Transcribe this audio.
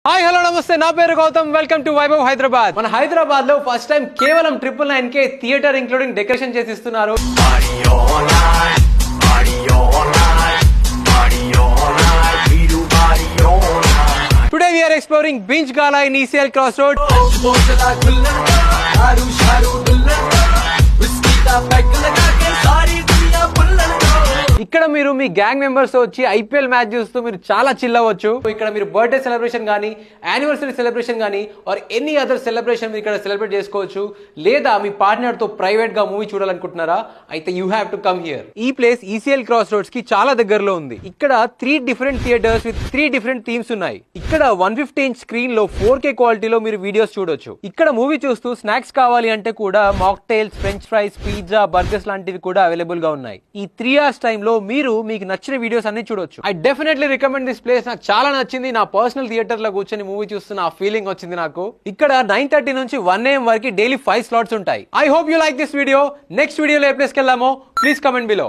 Hi hello నమస్తే, నా పేరు గౌతమ్. Welcome to Vaibhav Hyderabad. మన హైదరాబాద్ లో ఫస్ట్ టైం కేవలం 999 థియేటర్ ఇంక్లూడింగ్ డెకరేషన్ చేసి ఇస్తున్నారు. Today we are exploring Binj Gala in ECL Crossroad. ఇక్కడ మీరు మీ గ్యాంగ్ మెంబర్స్ తో వచ్చి ఐపీఎల్ మ్యాచ్ చూస్తూ మీరు చాలా చిల్ అవ్వచ్చు. ఇక్కడ మీరు బర్త్డే సెలబ్రేషన్ గానీ, యానివర్సరీ సెలబ్రేషన్ గానీ, ఆర్ ఎనీ అదర్ సెలబ్రేషన్ మీరు ఇక్కడ సెలబ్రేట్ చేసుకోవచ్చు. లేదా మీ పార్ట్నర్ తో ప్రైవేట్ గా మూవీ చూడాలనుకుంటున్నారా? అయితే you have to come here. ఈ ప్లేస్ ఈసీఎల్ క్రాస్ రోడ్స్ కి చాలా దగ్గరలో ఉంది. ఇక్కడ 3 different theatres with 3 different themes ఉన్నాయి. ఇక్కడ 150 ఇంచ్ స్క్రీన్ లో 4K క్వాలిటీలో మీరు వీడియోస్ చూడొచ్చు. ఇక్కడ మూవీ చూస్తూ స్నాక్స్ కావాలి అంటే కూడా mocktails, French fries, pizza, burgers లాంటివి కూడా అవైలబుల్ గా ఉన్నాయి. ఈ 3 hours టైమ్ లో మీరు మీకు నచ్చిన వీడియోస్ అన్ని చూడొచ్చు. I definitely recommend this place. నాకు చాలా నచ్చింది. నా పర్సనల్ థియేటర్ లో కూర్చొని మూవీ చూస్తున్న ఆ ఫీలింగ్ వచ్చింది నాకు. ఇక్కడ 9:30 నుంచి 1 AM వరకు డైలీ 5 స్లాట్స్ ఉంటాయి. I hope you like this video. Next వీడియోలో ఏ ప్లేస్కి వెళ్దామో ప్లీజ్ కమెంట్ బిలో.